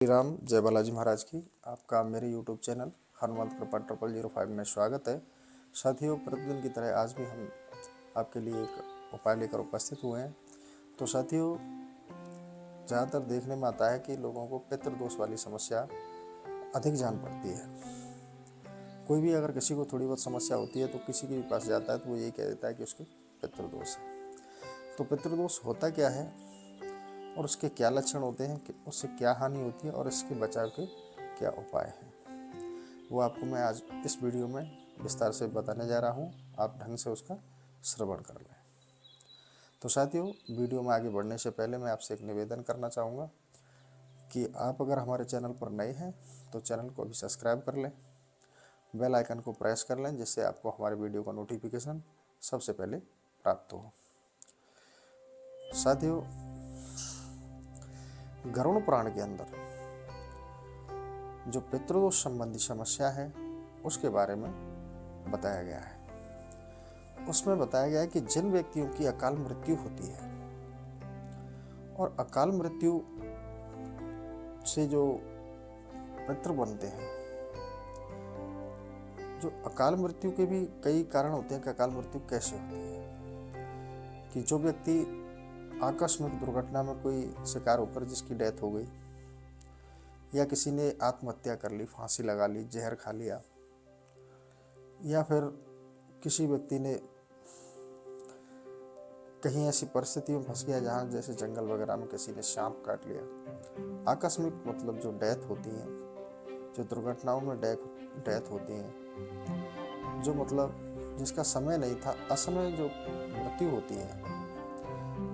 श्री राम, जय बालाजी महाराज की। आपका मेरे YouTube चैनल हनुमंत कृपा 0005 में स्वागत है। साथियों, प्रतिदिन की तरह आज भी हम आपके लिए एक उपाय लेकर उपस्थित हुए हैं। तो साथियों, ज़्यादातर देखने में आता है कि लोगों को पितृदोष वाली समस्या अधिक जान पड़ती है। कोई भी अगर किसी को थोड़ी बहुत समस्या होती है तो किसी के भी पास जाता है तो वो यही कह देता है कि उसके पितृदोष है। तो पितृदोष होता क्या है और उसके क्या लक्षण होते हैं, कि उससे क्या हानि होती है और इसके बचाव के क्या उपाय हैं, वो आपको मैं आज इस वीडियो में विस्तार से बताने जा रहा हूँ। आप ढंग से उसका श्रवण कर लें। तो साथियों, वीडियो में आगे बढ़ने से पहले मैं आपसे एक निवेदन करना चाहूँगा कि आप अगर हमारे चैनल पर नए हैं तो चैनल को अभी सब्सक्राइब कर लें, बेल आइकन को प्रेस कर लें, जिससे आपको हमारे वीडियो का नोटिफिकेशन सबसे पहले प्राप्त हो। साथियों, गरुड़ पुराण के अंदर जो पितृदोष संबंधी समस्या है उसके बारे में बताया गया है। उसमें बताया गया है कि जिन व्यक्तियों की अकाल मृत्यु होती है और अकाल मृत्यु से जो पितृ बनते हैं, जो अकाल मृत्यु के भी कई कारण होते हैं कि अकाल मृत्यु कैसे होती है। कि जो व्यक्ति आकस्मिक दुर्घटना में कोई शिकार होकर जिसकी डेथ हो गई, या किसी ने आत्महत्या कर ली, फांसी लगा ली, जहर खा लिया, या फिर किसी व्यक्ति ने कहीं ऐसी परिस्थिति में फंस गया जहाँ जैसे जंगल वगैरह में किसी ने सांप काट लिया। आकस्मिक मतलब जो डेथ होती है, जो दुर्घटनाओं में डेथ होती है, जो मतलब जिसका समय नहीं था, असमय जो मृत्यु होती है,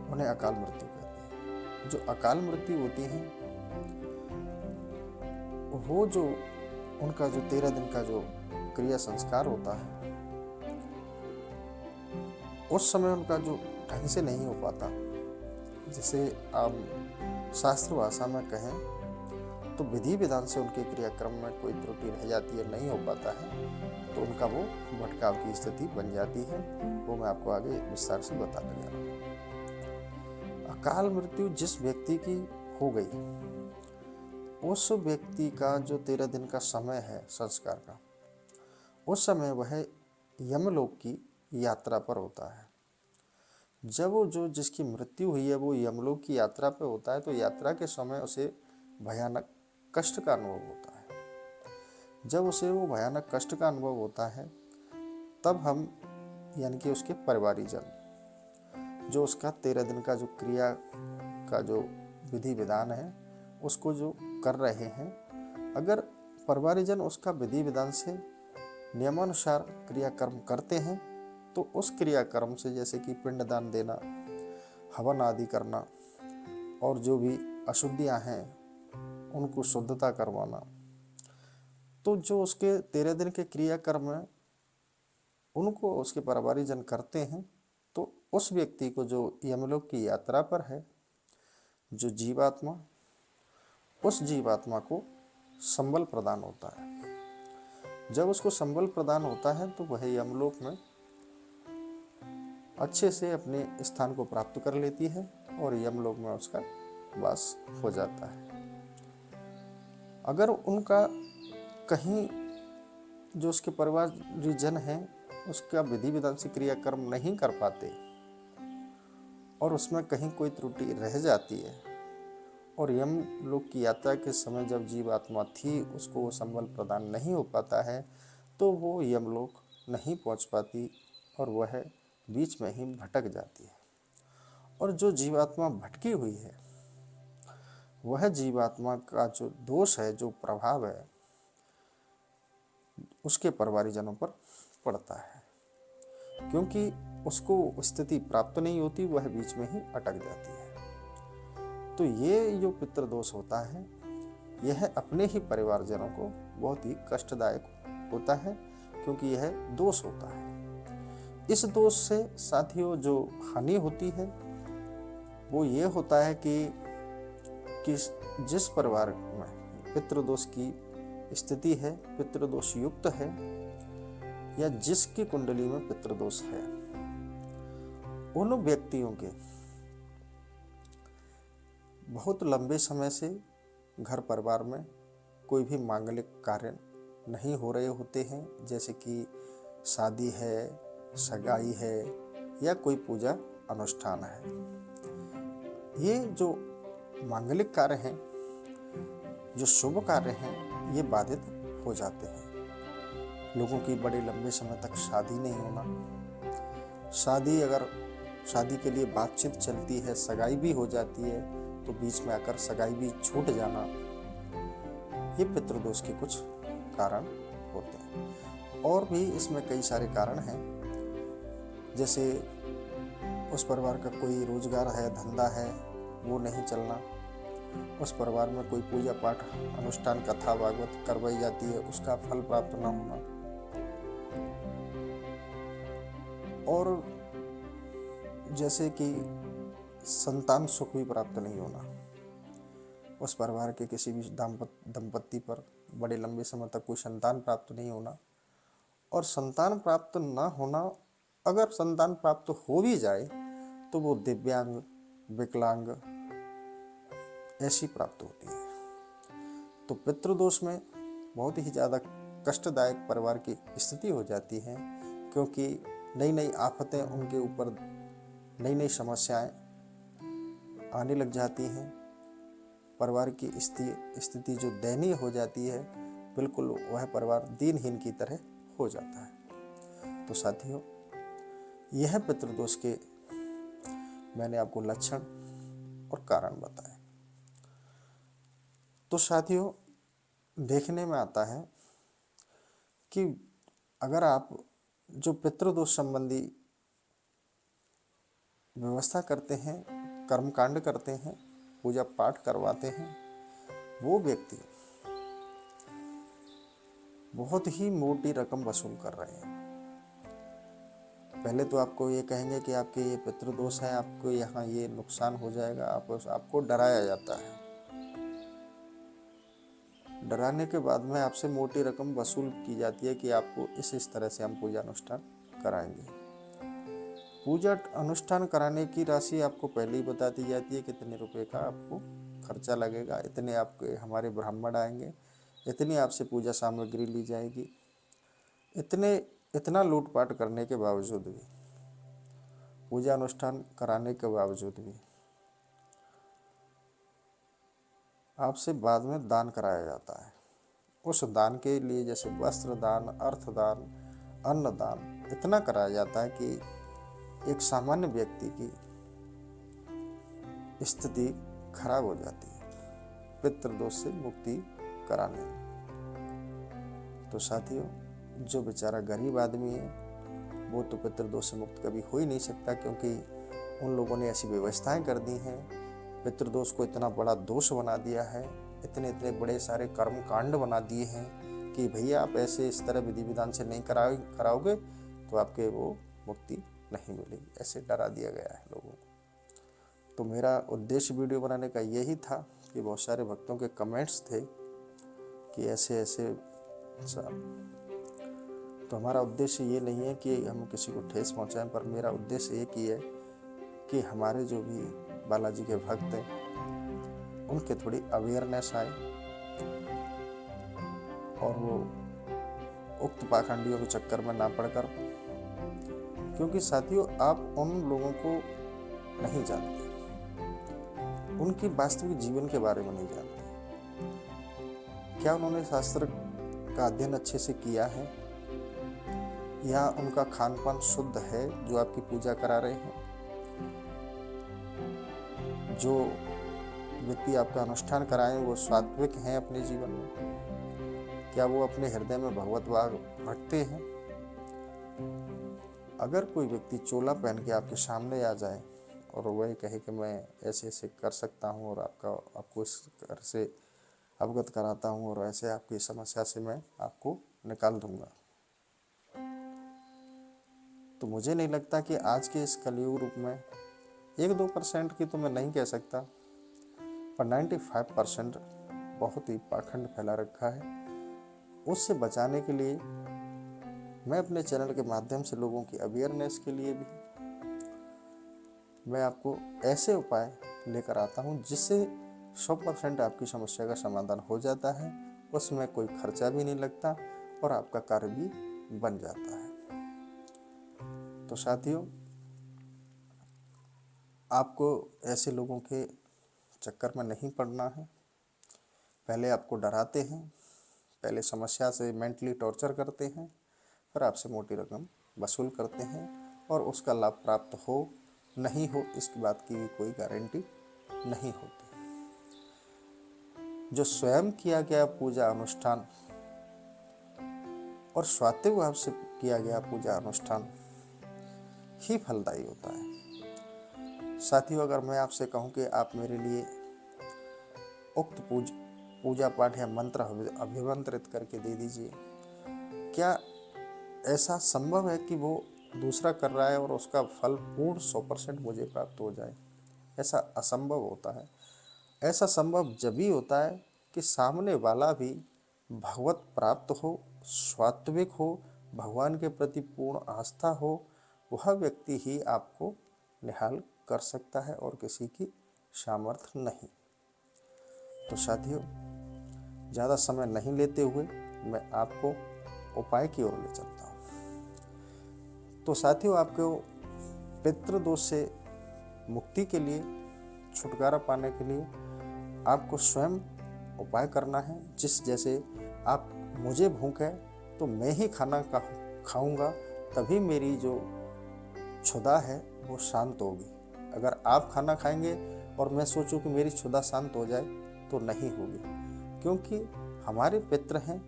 उन्हें अकाल मृत्यु कहते हैं। जो अकाल मृत्यु होती है वो जो उनका जो 13 दिन का जो क्रिया संस्कार होता है, उस समय उनका जो ढंग से नहीं हो पाता, जिसे आप शास्त्र भाषा में कहें तो विधि विधान से उनके क्रियाक्रम में कोई त्रुटि रह जाती है, नहीं हो पाता है, तो उनका वो भटकाव की स्थिति बन जाती है। वो मैं आपको आगे विस्तार से बताने जा रहा हूँ। अकाल मृत्यु जिस व्यक्ति की हो गई, उस व्यक्ति का जो 13 दिन का समय है संस्कार का, उस समय वह यमलोक की यात्रा पर होता है। जब वो जो जिसकी मृत्यु हुई है वो यमलोक की यात्रा पर होता है, तो यात्रा के समय उसे भयानक कष्ट का अनुभव होता है। जब उसे वो भयानक कष्ट का अनुभव होता है, तब हम यानी कि उसके परिवारीजन जो उसका 13 दिन का जो क्रिया का जो विधि विधान है उसको जो कर रहे हैं, अगर परिवारीजन उसका विधि विधान से नियमानुसार क्रियाकर्म करते हैं तो उस क्रियाकर्म से, जैसे कि पिंडदान देना, हवन आदि करना, और जो भी अशुद्धियां हैं उनको शुद्धता करवाना, तो जो उसके 13 दिन के क्रियाकर्म है उनको उसके परिवारीजन करते हैं, तो उस व्यक्ति को जो यमलोक की यात्रा पर है, जो जीवात्मा, उस जीवात्मा को संबल प्रदान होता है। जब उसको संबल प्रदान होता है तो वह यमलोक में अच्छे से अपने स्थान को प्राप्त कर लेती है और यमलोक में उसका वास हो जाता है। अगर उनका कहीं जो उसके परिवारजन हैं उसका विधि विधान से क्रियाकर्म नहीं कर पाते और उसमें कहीं कोई त्रुटि रह जाती है और यमलोक की यात्रा के समय जब जीवात्मा थी उसको वो संबल प्रदान नहीं हो पाता है, तो वो यमलोक नहीं पहुंच पाती और वह बीच में ही भटक जाती है। और जो जीवात्मा भटकी हुई है, वह जीवात्मा का जो दोष है, जो प्रभाव है, उसके परिवारीजनों पर पड़ता है, क्योंकि उसको स्थिति प्राप्त नहीं होती, वह बीच में ही अटक जाती है। तो ये जो पितृदोष होता है, यह अपने ही परिवारजनों को बहुत ही कष्टदायक होता है, क्योंकि यह दोष होता है। इस दोष से साथियों जो हानि होती है वो ये होता है कि जिस परिवार में पितृदोष की स्थिति है, पितृदोष युक्त है, या जिसकी कुंडली में पितृदोष है, उन व्यक्तियों के बहुत लंबे समय से घर परिवार में कोई भी मांगलिक कार्य नहीं हो रहे होते हैं, जैसे कि शादी है, सगाई है या कोई पूजा अनुष्ठान है। ये जो मांगलिक कार्य हैं, जो शुभ कार्य हैं, ये बाधित हो जाते हैं। लोगों की बड़े लंबे समय तक शादी नहीं होना, शादी के लिए बातचीत चलती है, सगाई भी हो जाती है, तो बीच में आकर सगाई भी छूट जाना, ये पितृदोष के कुछ कारण होते हैं। और भी इसमें कई सारे कारण हैं, जैसे उस परिवार का कोई रोजगार है, धंधा है, वो नहीं चलना, उस परिवार में कोई पूजा पाठ अनुष्ठान कथा भागवत करवाई जाती है, उसका फल प्राप्त न होना, और जैसे कि संतान सुख भी प्राप्त नहीं होना, उस परिवार के किसी भी दंपत्ति पर बड़े लंबे समय तक कोई संतान प्राप्त नहीं होना, और संतान प्राप्त न होना, अगर संतान प्राप्त हो भी जाए तो वो दिव्यांग, विकलांग ऐसी प्राप्त होती है। तो पितृदोष में बहुत ही ज़्यादा कष्टदायक परिवार की स्थिति हो जाती है, क्योंकि नई नई आफतें उनके ऊपर, नई नई समस्याएं आने लग जाती हैं। परिवार की स्थिति जो दयनीय हो जाती है, बिल्कुल वह परिवार दीनहीन की तरह हो जाता है। तो साथियों, यह पितृदोष के मैंने आपको लक्षण और कारण बताए। तो साथियों, देखने में आता है कि अगर आप जो पितृदोष संबंधी व्यवस्था करते हैं, कर्मकांड करते हैं, पूजा पाठ करवाते हैं, वो व्यक्ति बहुत ही मोटी रकम वसूल कर रहे हैं। पहले तो आपको ये कहेंगे कि आपके ये पितृदोष है, आपको यहाँ ये नुकसान हो जाएगा, आपको डराया जाता है। डराने के बाद में आपसे मोटी रकम वसूल की जाती है कि आपको इस तरह से हम पूजा अनुष्ठान कराएंगे। पूजा अनुष्ठान कराने की राशि आपको पहले ही बता दी जाती है, कितने रुपए का आपको खर्चा लगेगा, इतने आपके हमारे ब्राह्मण आएंगे, इतनी आपसे पूजा सामग्री ली जाएगी। इतना लूटपाट करने के बावजूद भी, पूजा अनुष्ठान कराने के बावजूद भी आपसे बाद में दान कराया जाता है। उस दान के लिए जैसे वस्त्र दान, अर्थ दान, अन्न दान इतना कराया जाता है कि एक सामान्य व्यक्ति की स्थिति खराब हो जाती है पितृदोष से मुक्ति कराने में। तो साथियों, जो बेचारा गरीब आदमी है वो तो पितृदोष से मुक्त कभी हो ही नहीं सकता, क्योंकि उन लोगों ने ऐसी व्यवस्थाएं कर दी हैं, पितृदोष को इतना बड़ा दोष बना दिया है, इतने बड़े सारे कर्म कांड बना दिए हैं कि भैया आप ऐसे इस तरह विधि विधान से नहीं कराओगे तो आपके वो मुक्ति नहीं मिलेगी, ऐसे डरा दिया गया है लोगों को। तो मेरा उद्देश्य वीडियो बनाने का यही था कि बहुत सारे भक्तों के कमेंट्स थे कि ऐसे तो हमारा उद्देश्य ये नहीं है कि हम किसी को ठेस पहुंचाएं, पर मेरा उद्देश्य एक ही है कि हमारे जो भी बालाजी के भक्त हैं उनके थोड़ी अवेयरनेस आए और वो उक्त पाखंडियों के चक्कर में ना पड़कर, क्योंकि साथियों आप उन लोगों को नहीं जानते, उनकी वास्तविक जीवन के बारे में नहीं जानते। क्या उन्होंने शास्त्र का अध्ययन अच्छे से किया है, या उनका खान पान शुद्ध है जो आपकी पूजा करा रहे हैं? जो व्यक्ति आपका अनुष्ठान कराएं वो सात्विक हैं अपने जीवन में? क्या वो अपने हृदय में भगवत भाव रखते हैं? अगर कोई व्यक्ति चोला पहन के आपके सामने आ जाए और वही कहे कि मैं ऐसे ऐसे कर सकता हूँ और आपको इस घर से अवगत कराता हूँ और ऐसे आपकी समस्या से मैं आपको निकाल दूंगा, तो मुझे नहीं लगता कि आज के इस कलयुग रूप में 1-2% की तो मैं नहीं कह सकता, पर 95% बहुत ही पाखंड फैला रखा है। उससे बचाने के लिए मैं अपने चैनल के माध्यम से लोगों की अवेयरनेस के लिए भी मैं आपको ऐसे उपाय लेकर आता हूँ जिससे 100% आपकी समस्या का समाधान हो जाता है। उसमें कोई खर्चा भी नहीं लगता और आपका कार्य भी बन जाता है। तो साथियों, आपको ऐसे लोगों के चक्कर में नहीं पड़ना है। पहले आपको डराते हैं, पहले समस्या से मेंटली टॉर्चर करते हैं, फिर आपसे मोटी रकम वसूल करते हैं और उसका लाभ प्राप्त हो नहीं हो इसकी बात की भी कोई गारंटी नहीं होती। जो स्वयं किया गया पूजा अनुष्ठान और स्वात्विक भाव से किया गया पूजा अनुष्ठान ही फलदायी होता है। साथियों, अगर मैं आपसे कहूं कि आप मेरे लिए उक्त पूजा पाठ या मंत्र अभिमंत्रित करके दे दीजिए, क्या ऐसा संभव है कि वो दूसरा कर रहा है और उसका फल पूर्ण 100% मुझे प्राप्त हो जाए? ऐसा असंभव होता है। ऐसा संभव जब ही होता है कि सामने वाला भी भगवत प्राप्त हो, स्वात्विक हो, भगवान के प्रति पूर्ण आस्था हो। वह व्यक्ति ही आपको निहाल कर सकता है और किसी की सामर्थ्य नहीं। तो साथियों, ज़्यादा समय नहीं लेते हुए मैं आपको उपाय की ओर ले चलता हूँ। तो साथियों, आपको पितृदोष से मुक्ति के लिए, छुटकारा पाने के लिए आपको स्वयं उपाय करना है। जैसे आप मुझे भूख है तो मैं ही खाना खाऊंगा, तभी मेरी जो क्षुधा है वो शांत होगी। अगर आप खाना खाएंगे और मैं सोचूं कि मेरी क्षुधा शांत हो जाए तो नहीं होगी, क्योंकि हमारे पितृ हैं,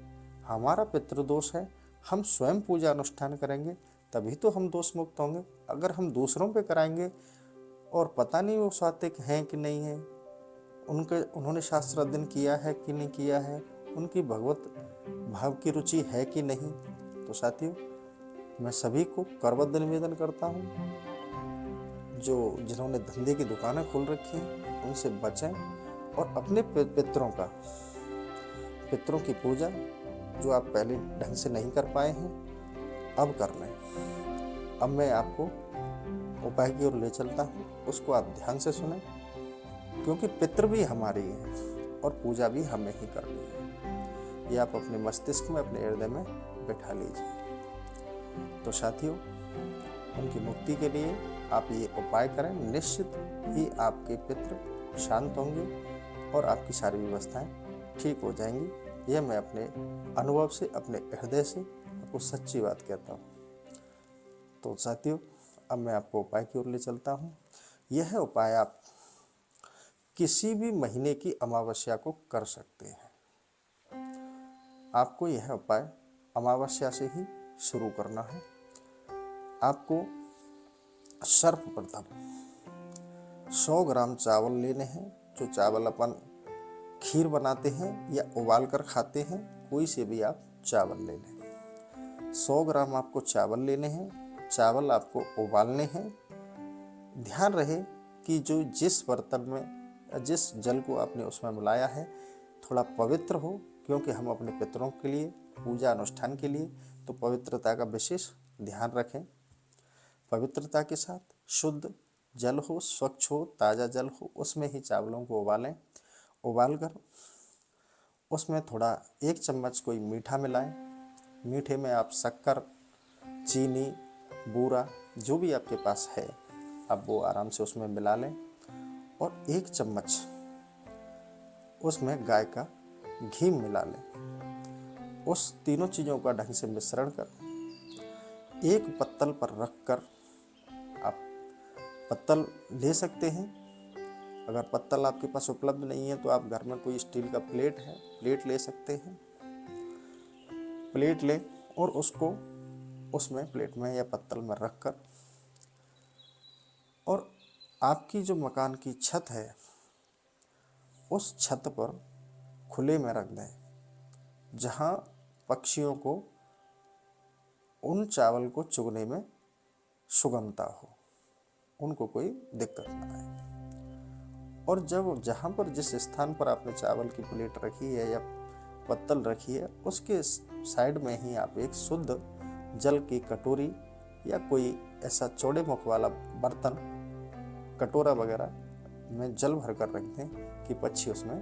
हमारा पितृदोष है। हम स्वयं पूजा अनुष्ठान करेंगे तभी तो हम दोष मुक्त होंगे। अगर हम दूसरों पे कराएंगे और पता नहीं वो सात्विक हैं कि नहीं है, उन्होंने शास्त्र अध्ययन किया है कि नहीं किया है, उनकी भगवत भाव की रुचि है कि नहीं, तो साथियों, मैं सभी को करबद्ध निवेदन करता हूँ, जिन्होंने धंधे की दुकानें खोल रखी हैं उनसे बचें और अपने पितरों की पूजा जो आप पहले ढंग से नहीं कर पाए हैं अब कर लें। अब मैं आपको उपाय की ओर ले चलता हूँ, उसको आप ध्यान से सुनें, क्योंकि पितृ भी हमारे हैं और पूजा भी हमें ही करनी है। ये आप अपने मस्तिष्क में, अपने हृदय में बैठा लीजिए। तो साथियों, उनकी मुक्ति के लिए आप ये उपाय करें, निश्चित ही आपके पितृ शांत होंगे और आपकी सारी व्यवस्थाएं ठीक हो जाएंगी। यह मैं अपने अनुभव से, अपने हृदय से आपको सच्ची बात कहता हूँ। तो साथियों, अब मैं आपको उपाय की ओर ले चलता हूँ। यह उपाय आप किसी भी महीने की अमावस्या को कर सकते हैं। आपको यह उपाय अमावस्या से ही शुरू करना है। आपको सर्वप्रथम 100 ग्राम चावल लेने हैं। जो चावल अपन खीर बनाते हैं या उबाल कर खाते हैं, कोई से भी आप चावल ले लें। 100 ग्राम आपको चावल लेने हैं। चावल आपको उबालने हैं। ध्यान रहे कि जिस बर्तन में, जिस जल को आपने उसमें मिलाया है थोड़ा पवित्र हो, क्योंकि हम अपने पितरों के लिए, पूजा अनुष्ठान के लिए तो पवित्रता का विशेष ध्यान रखें। पवित्रता के साथ शुद्ध जल हो, स्वच्छ हो, ताज़ा जल हो, उसमें ही चावलों को उबालें। उबालकर उसमें थोड़ा 1 चम्मच कोई मीठा मिलाएं। मीठे में आप शक्कर, चीनी, बूरा जो भी आपके पास है आप वो आराम से उसमें मिला लें और 1 चम्मच उसमें गाय का घी मिला लें। उस तीनों चीज़ों का ढंग से मिश्रण कर एक पत्तल पर रख कर, आप पत्तल ले सकते हैं। अगर पत्तल आपके पास उपलब्ध नहीं है तो आप घर में कोई स्टील का प्लेट है, प्लेट ले सकते हैं। प्लेट लें और उसको उसमें, प्लेट में या पत्तल में रख कर, और आपकी जो मकान की छत है उस छत पर खुले में रख दें, जहाँ पक्षियों को उन चावल को चुगने में सुगमता हो, उनको कोई दिक्कत ना आए। और जहाँ पर, जिस स्थान पर आपने चावल की प्लेट रखी है या पत्तल रखी है, उसके साइड में ही आप एक शुद्ध जल की कटोरी या कोई ऐसा चौड़े मुख वाला बर्तन, कटोरा वगैरह में जल भर कर रख दें कि पक्षी उसमें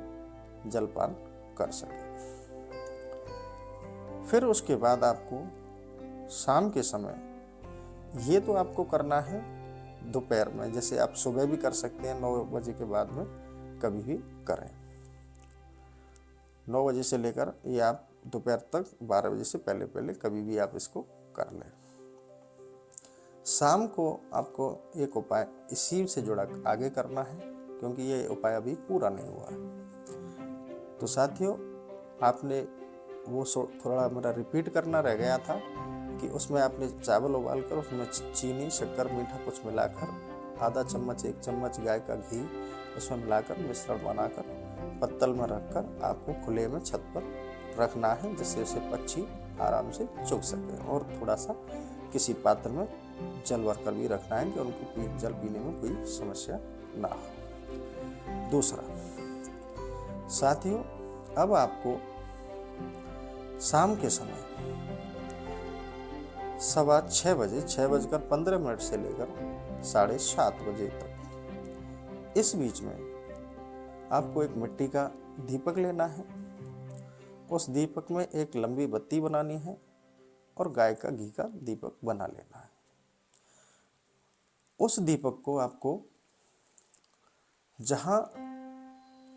जलपान कर सके। फिर उसके बाद आपको शाम के समय, ये तो आपको करना है दोपहर में, जैसे आप सुबह भी कर सकते हैं 9 बजे के बाद में कभी भी करें। 9 बजे से लेकर ये आप दोपहर तक 12 बजे से पहले पहले कभी भी आप इसको कर लें। शाम को आपको एक उपाय इसी से जुड़ा आगे करना है, क्योंकि ये उपाय अभी पूरा नहीं हुआ है। तो साथियों, आपने वो थोड़ा मेरा रिपीट करना रह गया था कि उसमें आपने चावल उबाल कर उसमें चीनी, शक्कर, मीठा कुछ मिलाकर आधा चम्मच 1 चम्मच गाय का घी उसमें मिलाकर मिश्रण बनाकर पत्तल में रखकर आपको खुले में छत पर रखना है, जिससे उसे पक्षी आराम से चुग सके। और थोड़ा सा किसी पात्र में जल भरकर भी रखना है कि उनको जल पीने में कोई समस्या ना हो। दूसरा साथियों, अब आपको शाम के समय 6:15 बजे, 6:15 से लेकर 7:30 बजे तक, इस बीच में आपको एक मिट्टी का दीपक लेना है। उस दीपक में एक लंबी बत्ती बनानी है और गाय का घी का दीपक बना लेना है। उस दीपक को आपको जहां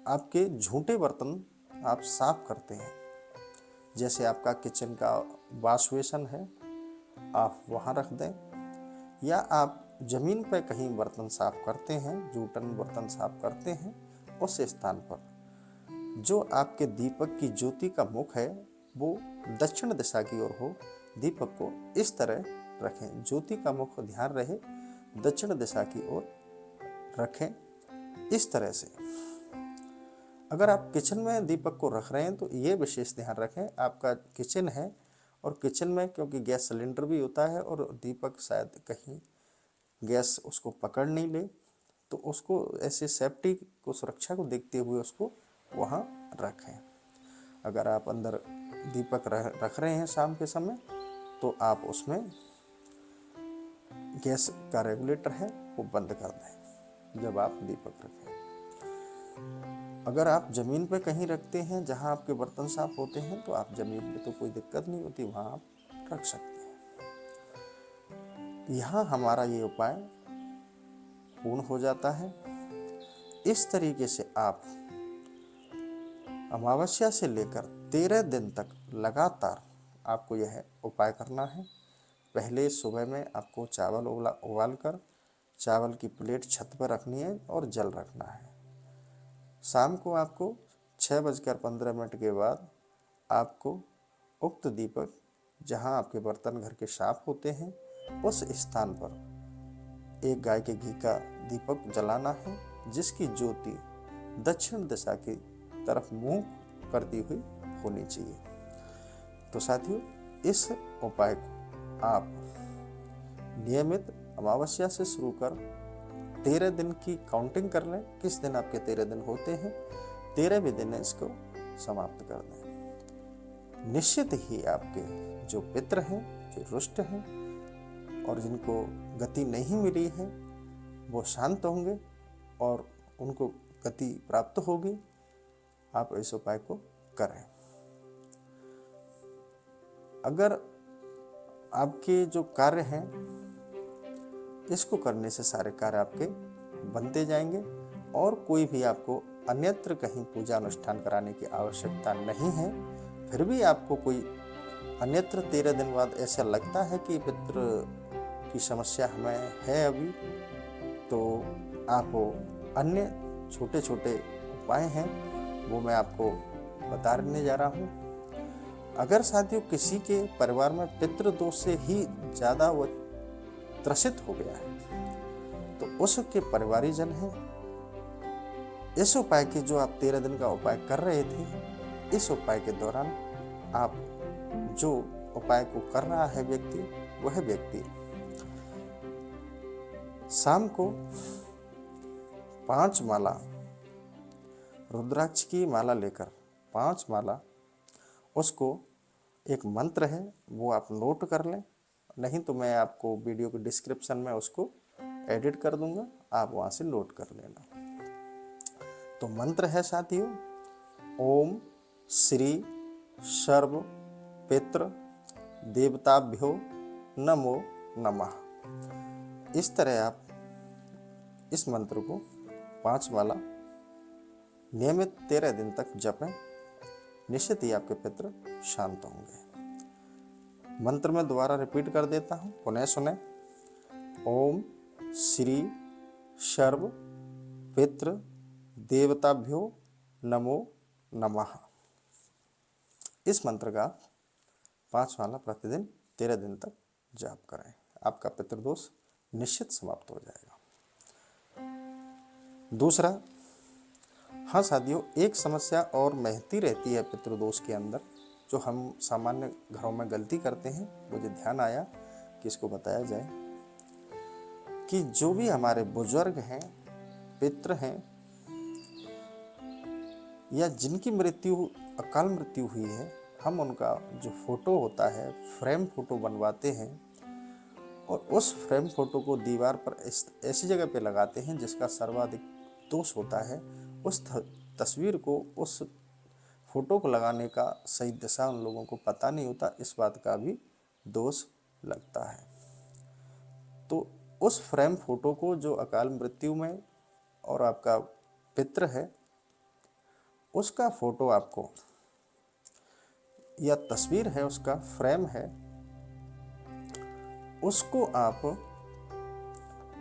आपके झूठे बर्तन आप साफ करते हैं, जैसे आपका किचन का वॉश बेसिन है, आप वहां रख दें, या आप जमीन पर कहीं बर्तन साफ करते हैं, जूठन बर्तन साफ करते हैं, उस स्थान पर जो आपके दीपक की ज्योति का मुख है वो दक्षिण दिशा की ओर हो, दीपक को इस तरह रखें, ज्योति का मुख ध्यान रहे दक्षिण दिशा की ओर रखें, इस तरह से। अगर आप किचन में दीपक को रख रहे हैं तो ये विशेष ध्यान रखें, आपका किचन है और किचन में क्योंकि गैस सिलेंडर भी होता है और दीपक शायद कहीं गैस उसको पकड़ नहीं ले, तो उसको ऐसे सेफ्टी को, सुरक्षा को देखते हुए उसको वहाँ रखें। अगर आप अंदर दीपक रख रहे हैं शाम के समय, तो आप उसमें गैस का रेगुलेटर है वो बंद कर दें जब आप दीपक रखें। अगर आप जमीन पे कहीं रखते हैं जहां आपके बर्तन साफ होते हैं, तो आप जमीन पे तो कोई दिक्कत नहीं होती, वहां आप रख सकते हैं। यहाँ हमारा ये उपाय पूर्ण हो जाता है। इस तरीके से आप अमावस्या से लेकर 13 दिन तक लगातार आपको यह उपाय करना है। पहले सुबह में आपको चावल उबाल कर चावल की प्लेट छत पर रखनी है और जल रखना है। शाम को आपको 6:15 के बाद आपको उक्त दीपक, जहां आपके बर्तन घर के साफ होते हैं, उस स्थान पर एक गाय के घी का दीपक जलाना है, जिसकी ज्योति दक्षिण दिशा की तरफ मुंह करती हुई होनी चाहिए। तो साथियों, इस उपाय को आप नियमित अमावस्या से शुरू कर 13 दिन की काउंटिंग कर लें, किस दिन आपके 13 दिन होते हैं, 13वें दिन इसको समाप्त कर दें। निश्चित ही आपके जो पितृ हैं, जो रुष्ट हैं और जिनको गति नहीं मिली है, वो शांत होंगे और उनको गति प्राप्त होगी। आप इस उपाय को करें। अगर आपके जो कार्य हैं, इसको करने से सारे कार्य आपके बनते जाएंगे और कोई भी आपको अन्यत्र कहीं पूजा अनुष्ठान कराने की आवश्यकता नहीं है। फिर भी आपको कोई अन्यत्र 13 दिन बाद ऐसा लगता है कि पितृ की समस्या हमें है अभी, तो आप अन्य छोटे छोटे उपाय हैं वो मैं आपको बताने जा रहा हूँ। अगर साथियों किसी के परिवार में पितृ दोष से ही ज़्यादा वो त्रसित हो गया है, तो उसके परिवारी जन हैं, इस उपाय की जो आप 13 दिन का उपाय कर रहे थे, इस उपाय के दौरान आप जो उपाय को कर रहा है व्यक्ति, वह व्यक्ति शाम को 5 माला रुद्राक्ष की माला लेकर 5 माला, उसको एक मंत्र है वो आप नोट कर लें, नहीं तो मैं आपको वीडियो के डिस्क्रिप्शन में उसको एडिट कर दूंगा, आप वहाँ से नोट कर लेना। तो मंत्र है साथियों, ओम श्री सर्व पितृ देवताभ्यो नमो नमः। इस तरह आप इस मंत्र को 5 माला नियमित 13 दिन तक जपें, निश्चित ही आपके पितृ शांत होंगे। मंत्र में दोबारा रिपीट कर देता हूं, पुनः सुने। ओम श्री सर्व पितृ देवताभ्यो नमो नमः। इस मंत्र का 5 माला प्रतिदिन 13 दिन तक जाप करें, आपका पितृदोष निश्चित समाप्त हो जाएगा। दूसरा, हाँ साथियों, एक समस्या और महती रहती है पितृदोष के अंदर, जो हम सामान्य घरों में गलती करते हैं। मुझे ध्यान आया कि इसको बताया जाए कि जो भी हमारे बुजुर्ग हैं, पितृ हैं, या जिनकी मृत्यु अकाल मृत्यु हुई है, हम उनका जो फोटो होता है, फ्रेम फोटो बनवाते हैं और उस फ्रेम फोटो को दीवार पर ऐसी जगह पे लगाते हैं जिसका सर्वाधिक दोष होता है। उस तस्वीर को, उस फोटो को लगाने का सही दिशा उन लोगों को पता नहीं होता, इस बात का भी दोष लगता है। तो उस फ्रेम फोटो को जो अकाल मृत्यु में और आपका पितृ है, उसका फोटो आपको, या तस्वीर है, उसका फ्रेम है, उसको आप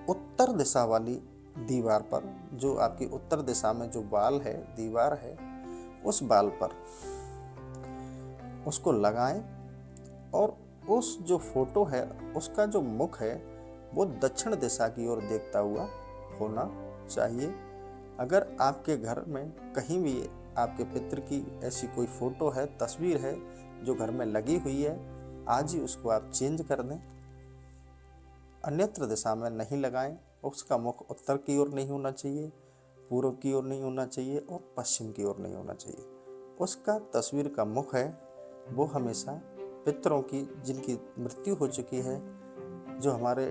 उत्तर दिशा वाली दीवार पर, जो आपकी उत्तर दिशा में जो वाल है, दीवार है, उस वाल पर उसको लगाएं और उस जो फोटो है उसका जो मुख है वो दक्षिण दिशा की ओर देखता हुआ होना चाहिए। अगर आपके घर में कहीं भी आपके पितृ की ऐसी कोई फोटो है, तस्वीर है जो घर में लगी हुई है, आज ही उसको आप चेंज कर दें, अन्यत्र दिशा में नहीं लगाएं। उसका मुख उत्तर की ओर नहीं होना चाहिए, पूर्व की ओर नहीं होना चाहिए और पश्चिम की ओर नहीं होना चाहिए। उसका तस्वीर का मुख है वो हमेशा पितरों की, जिनकी मृत्यु हो चुकी है, जो हमारे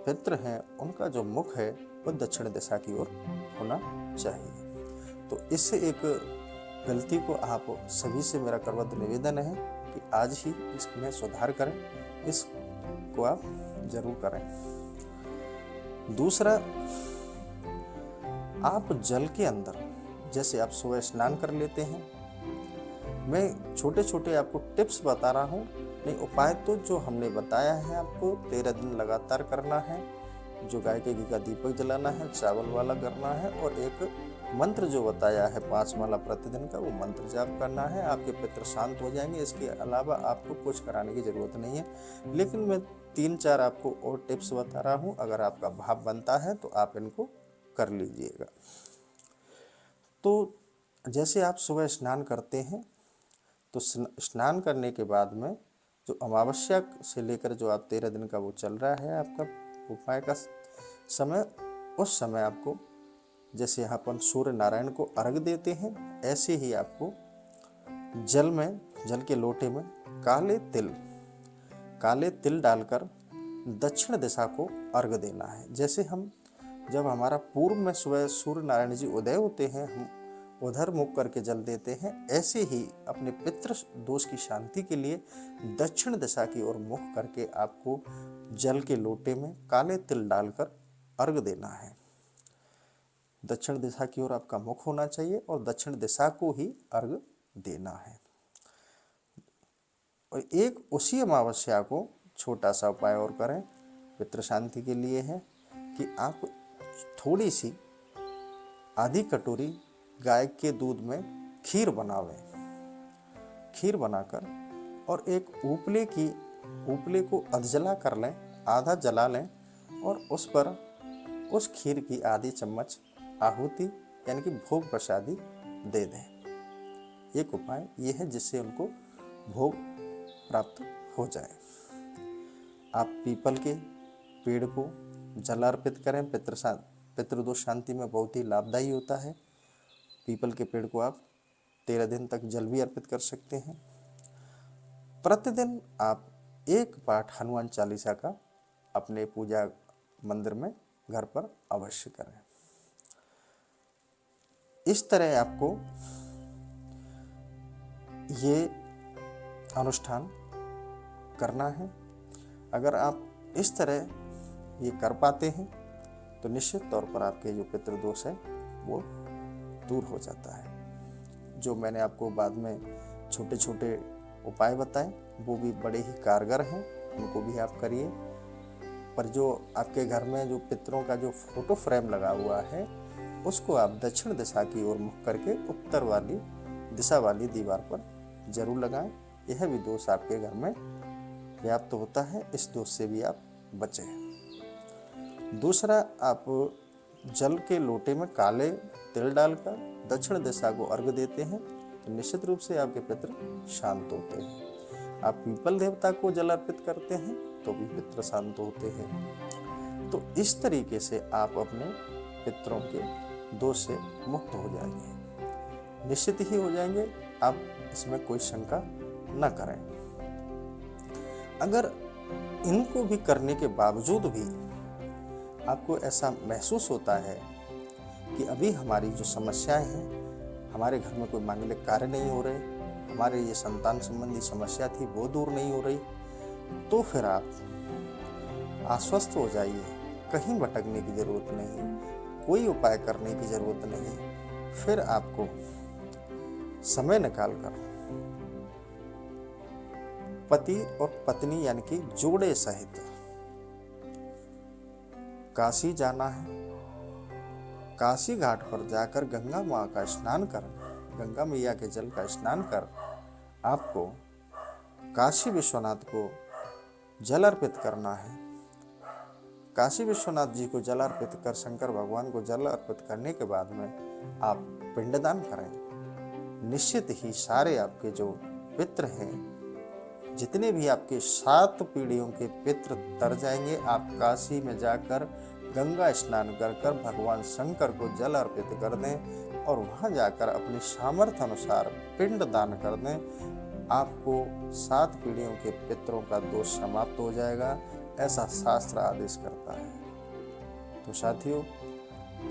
पितृ हैं, उनका जो मुख है वो दक्षिण दिशा की ओर होना चाहिए। तो इससे एक गलती को आप सभी से मेरा करबद्ध निवेदन है कि आज ही इसमें सुधार करें, इसको आप जरूर करें। दूसरा, आप जल के अंदर, जैसे आप सुबह स्नान कर लेते हैं, मैं छोटे छोटे आपको टिप्स बता रहा हूँ, नहीं उपाय तो जो हमने बताया है आपको 13 दिन लगातार करना है। जो गाय के घी का दीपक जलाना है, चावल वाला करना है, और एक मंत्र जो बताया है 5 माला प्रतिदिन का, वो मंत्र जाप करना है। आपके पितृ शांत हो जाएंगे। इसके अलावा आपको कुछ कराने की जरूरत नहीं है। लेकिन मैं 3-4 आपको और टिप्स बता रहा हूँ, अगर आपका भाव बनता है तो आप इनको कर लीजिएगा। तो जैसे आप सुबह स्नान करते हैं, तो स्नान करने के बाद में जो अमावस्या से लेकर जो आप 13 दिन का वो चल रहा है आपका उपाय का समय, उस समय आपको, जैसे यहाँ पर सूर्य नारायण को अर्घ देते हैं, ऐसे ही आपको जल के लोटे में काले तिल डालकर दक्षिण दिशा को अर्घ देना है। जैसे हम, जब हमारा पूर्व में सुबह सूर्य नारायण जी उदय होते हैं, हम उधर मुख करके जल देते हैं, ऐसे ही अपने पितृ दोष की शांति के लिए दक्षिण दिशा की ओर मुख करके आपको जल के लोटे में काले तिल डालकर अर्घ देना है। दक्षिण दिशा की ओर आपका मुख होना चाहिए और दक्षिण दिशा को ही अर्घ देना है। और एक उसी अमावस्या को छोटा सा उपाय और करें, पितृ शांति के लिए है कि आप थोड़ी सी आधी कटोरी गाय के दूध में खीर बनावें। खीर बनाकर और एक उपले को अधजला कर लें, आधा जला लें, और उस पर उस खीर की आधी चम्मच आहुति यानी कि भोग प्रसादी दे दें। एक उपाय ये है जिससे उनको भोग प्राप्त हो जाए। आप पीपल के पेड़ को जल अर्पित करें, पितृदोष शांति में बहुत ही लाभदायी होता है। पीपल के पेड़ को आप 13 दिन तक जल भी अर्पित कर सकते हैं। प्रतिदिन आप एक पाठ हनुमान चालीसा का अपने पूजा मंदिर में घर पर अवश्य करें। इस तरह आपको ये अनुष्ठान करना है। अगर आप इस तरह ये कर पाते हैं तो निश्चित तौर पर आपके जो पितृदोष है वो दूर हो जाता है। जो मैंने आपको बाद में छोटे छोटे उपाय बताए वो भी बड़े ही कारगर हैं, उनको भी आप करिए। पर जो आपके घर में जो पितरों का जो फोटो फ्रेम लगा हुआ है उसको आप दक्षिण दिशा की ओर मुख करके उत्तर वाली दिशा वाली दीवार पर जरूर लगाएं। यह भी दोष आपके घर में व्याप्त होता है, इस दोष से भी आप बचें। दूसरा, आप जल के लोटे में काले तिल डालकर दक्षिण दिशा को अर्घ देते हैं तो निश्चित रूप से आपके पितृ शांत होते हैं। आप पीपल देवता को जल अर्पित करते हैं तो भी पितृ शांत होते हैं। तो इस तरीके से आप अपने पितरों के दोष से मुक्त हो जाएंगे, निश्चित ही हो जाएंगे, आप इसमें कोई शंका न करें। अगर इनको भी करने के बावजूद भी आपको ऐसा महसूस होता है कि अभी हमारी जो समस्याएं हैं, हमारे घर में कोई मांगलिक कार्य नहीं हो रहे, हमारे ये संतान संबंधी समस्या थी वो दूर नहीं हो रही, तो फिर आप आश्वस्त हो जाइए। कहीं भटकने की जरूरत नहीं, कोई उपाय करने की जरूरत नहीं। फिर आपको समय निकालकर पति और पत्नी यानी कि जोड़े सहित काशी जाना है। काशी घाट पर जाकर गंगा माँ का स्नान कर, गंगा मैया के जल का स्नान कर आपको काशी विश्वनाथ को जल अर्पित करना है। काशी विश्वनाथ जी को जल अर्पित कर शंकर भगवान को जल अर्पित करने के बाद में आप पिंडदान करें। निश्चित ही सारे आपके जो पितृ हैं, जितने भी आपके 7 पीढ़ियों के पितृ तर जाएंगे। आप काशी में जाकर गंगा स्नान कर भगवान शंकर को जल अर्पित कर दें और वहां जाकर अपनी सामर्थ्य अनुसार पिंड दान कर दें। आपको 7 पीढ़ियों के पितरों का दोष समाप्त हो जाएगा, ऐसा शास्त्र आदेश करता है। तो साथियों,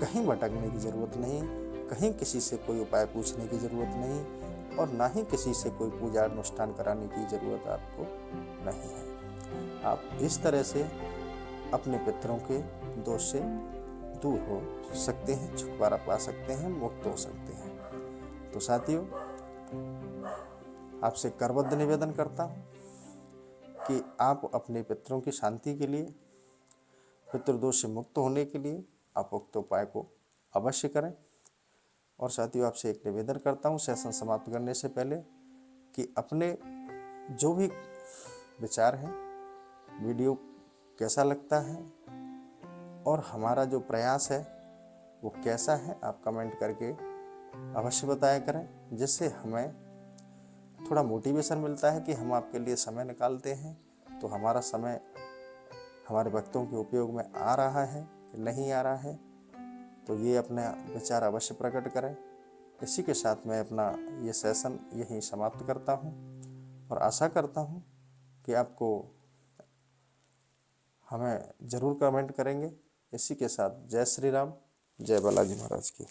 कहीं भटकने की जरूरत नहीं, कहीं किसी से कोई उपाय पूछने की जरूरत नहीं और ना ही किसी से कोई पूजा अनुष्ठान कराने की जरूरत आपको नहीं है। आप इस तरह से अपने पितरों के दोष से दूर हो सकते हैं, छुटकारा पा सकते हैं, मुक्त हो सकते हैं। तो साथियों, आपसे करबद्ध निवेदन करता हूं कि आप अपने पितरों की शांति के लिए, पितृदोष से मुक्त होने के लिए आप उक्त उपाय को अवश्य करें। और साथियों, आपसे एक निवेदन करता हूं सेशन समाप्त करने से पहले कि अपने जो भी विचार हैं, वीडियो कैसा लगता है और हमारा जो प्रयास है वो कैसा है, आप कमेंट करके अवश्य बताया करें, जिससे हमें थोड़ा मोटिवेशन मिलता है कि हम आपके लिए समय निकालते हैं। तो हमारा समय हमारे भक्तों के उपयोग में आ रहा है कि नहीं आ रहा है, तो ये अपने विचार अवश्य प्रकट करें। इसी के साथ मैं अपना ये सेशन यहीं समाप्त करता हूँ और आशा करता हूँ कि आपको हमें ज़रूर कमेंट करेंगे। इसी के साथ जय श्री राम, जय बालाजी महाराज की।